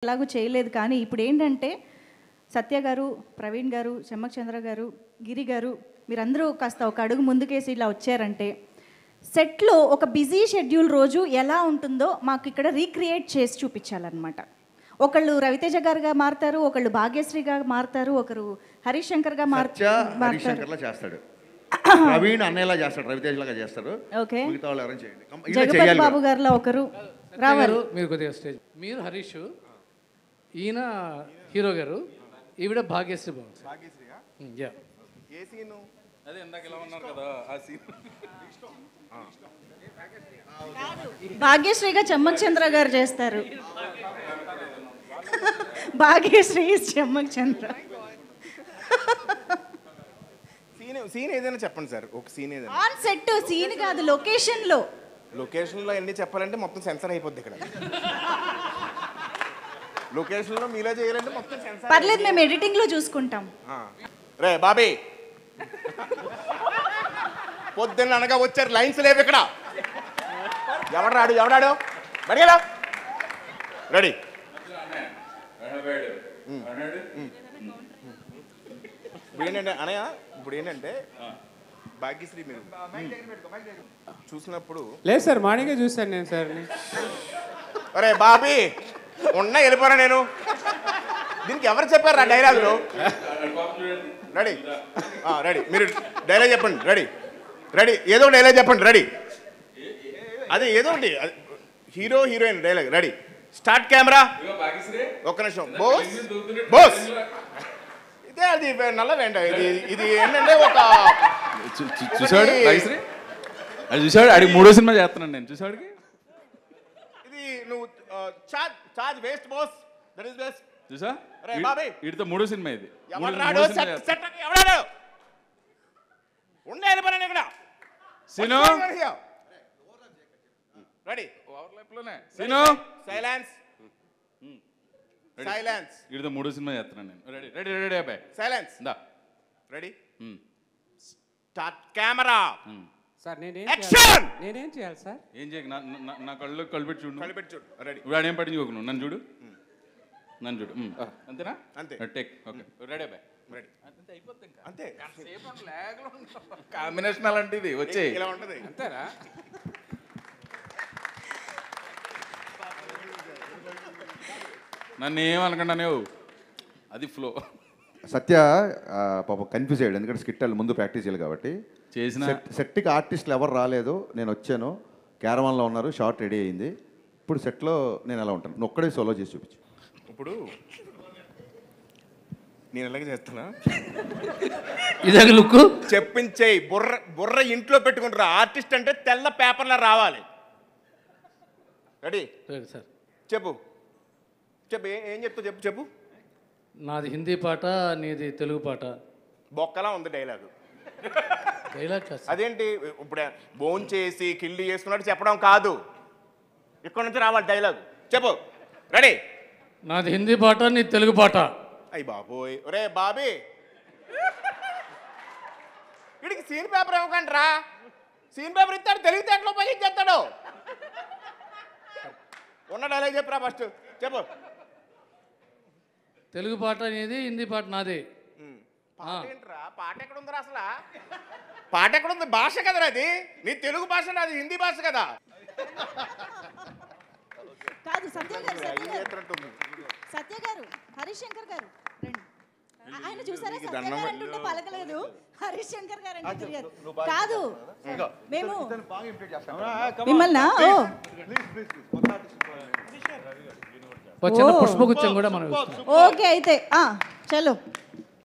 ఎలాగూ చేయలేదు. కానీ ఇప్పుడు ఏంటంటే సత్య గారు, ప్రవీణ్ గారు, చెమ్మక్ చంద్ర గారు, గిరి గారు మీరందరూ కాస్త ఒక అడుగు ముందుకేసి ఇలా వచ్చారంటే సెట్లో ఒక బిజీ షెడ్యూల్ రోజు ఎలా ఉంటుందో మాకు ఇక్కడ రీక్రియేట్ చేసి చూపించాలన్నమాట. ఒకళ్ళు రవితేజ గారుగా మారుతారు, ఒకళ్ళు భాగ్యశ్రీగా మారుతారు, ఒకరు హరీష్ శంకర్గా చేస్తాడు, ప్రవీణ్ అన్నయ్యలా చేస్తాడు, రవితేజలాగా చేస్తారు. ఓకే, మిగతా వాళ్ళు ఎవరైనా చేయండి. జగపతి బాబు గారిలో ఒకరు రావాలి. మీరు కొద్దిగా స్టేజ్, మీరు హరీష్, ఈయన హీరో గారు, ఈవిడ భాగ్యశ్రీ బాబు. భాగ్యశ్రీగా చెమ్మక్ చంద్ర గారు చేస్తారు. భాగ్యశ్రీ చెమ్మక్ చంద్ర. సీన్ ఏదైనా చెప్పండి సార్, ఒక సీన్ ఏదైనా. ఆన్ సెట్ సీన్ కాదు, లొకేషన్ లో. లొకేషన్ లో ఎన్ని చెప్పాలంటే మొత్తం సెన్సర్ అయిపోద్ది ఇక్కడ. లొకేషన్ లో మీలో చేయాలంటే మొత్తం సెన్సర్. పర్లేదు, మేము ఎడిటింగ్ లో చూసుకుంటాం. రే బాబీ, పొద్దున్న అనగా వచ్చారు, లైన్స్ లేవు ఇక్కడ. ఎవడాడు బడిగడా రెడీ. ఇప్పుడు ఏంటంటే అనయ్య, ఇప్పుడు ఏంటంటే భాగ్యశ్రీ మీరు చూసినప్పుడు లేదు సార్, మార్నింగే చూశాను నేను సార్. అరే బాబీ ఉన్నా వెళ్ళిపోరా నేను. దీనికి ఎవరు చెప్పారు ఆ డైలాగులు? రెడీ రెడీ, మీరు డైలాగ్ చెప్పండి. రెడీ ఏదో డైలాగ్ చెప్పండి. రెడీ, అదే ఏదో ఒకటి, hero heroine dialogue. Ready, start camera. ఒక్క నిమిషం. బోస్ ఇదే, అది నల్ల వెంట. ఇది ఏంటంటే ఒక చూసాడు అది చూసాడు, అడిగి 3వ సినిమా చేస్తున్నాను నేను. చూసాడుకి ఇది నువ్వు charge waste boss, that is best. చూసా వీటితో 3వ సినిమా ఇది. ఎవడాడు ఉండే వెళ్ళిపోయాను ఇక్కడ. Scene ready, silence. వీటితో 3వ సినిమా చేస్తున్నాను నేను. రెడీ అబ్బాయి, సైలెన్స్. దా ready, start camera. Sir action. నేనేం చేయాలి సార్? ఏం చేయకు, నా కళ్ళు కలిపెట్టి చూడు. చూడు. రెడీ, ఇప్పుడు ఆడేం పట్టించుకోకు, నువ్వు నన్ను చూడు. అంతేనా? అంతే. టేక్. ఓకే, రెడీ అబ్బాయి. రెడీ, అంతే అయిపోతుంది. ఇంకా అంతే. కాంబినేషన్ అలాంటిది వచ్చే ఇలా ఉంటుంది. అంతేనా? నన్ను ఏమనకుండా అది ఫ్లో. సత్య పాప కన్ఫ్యూజ్ అయ్యాడు, ఎందుకంటే స్కిట్ ముందు ప్రాక్టీస్ చేయాలి కాబట్టి. చేసిన సెట్కి ఆర్టిస్టులు ఎవరు రాలేదు, నేను వచ్చాను, క్యారవాన్లో ఉన్నారు, షార్ట్ రెడీ అయింది. ఇప్పుడు సెట్లో నేను ఎలా ఉంటాను, నువ్వు ఒక్కడే సోలో చేసి చూపించు. ఇప్పుడు నేను ఎలాగ చేస్తున్నా, ఇదే లుక్ చెప్పించేయి. బుర్ర ఇంట్లో పెట్టుకుంటారు. ఆర్టిస్ట్ అంటే తెల్ల పేపర్లో రావాలి. రెడీ సార్, చెప్పు. ఏం చెప్తావు చెప్పు. నాది హిందీ పాట, నీది తెలుగు పాట. బొక్కలా ఉంది డైలాగు. డైలాగ్ అదేంటి, ఇప్పుడు బోన్ చేసి కిల్లి చేసుకున్నట్టు చెప్పడం కాదు, ఇక్కడ నుంచి రావాలి డైలాగు. చెప్పు. రెడీ, నాది హిందీ పాట, నీది తెలుగు పాట. అయ్యి బాబోయ్, ఒరే బాబీ, వీడికి సీన్ పేపర్ ఇవ్వకండి రా. సీన్ పేపర్ ఇస్తాడు, తెలివితేటలో ఉపయోగించేస్తాడు. ఉన్న డైలాగ్ చెప్పురా ఫస్ట్. చెప్పు. తెలుగు పాట నీది, హిందీ పాట నాది. పాట ఏంట్రా, పాట ఎక్కడ ఉందిరా అసలు? పాట ఎక్కడ ఉంది? భాష కదరా అది. నీ తెలుగు భాష, అది హిందీ భాష కదా. కాదు సత్య గారు, హరీష్ శంకర్ గారు రండి. ఆయన చూసారా, సత్య గారు అంటుంటే పలకలేదు, హరీష్ శంకర్ గారు అంటే తిరిగారు. కాదు, మేము మిమ్మల్ని చిన్న పుష్పగుచ్చం కూడా మనం. ఓకే అయితే చలో.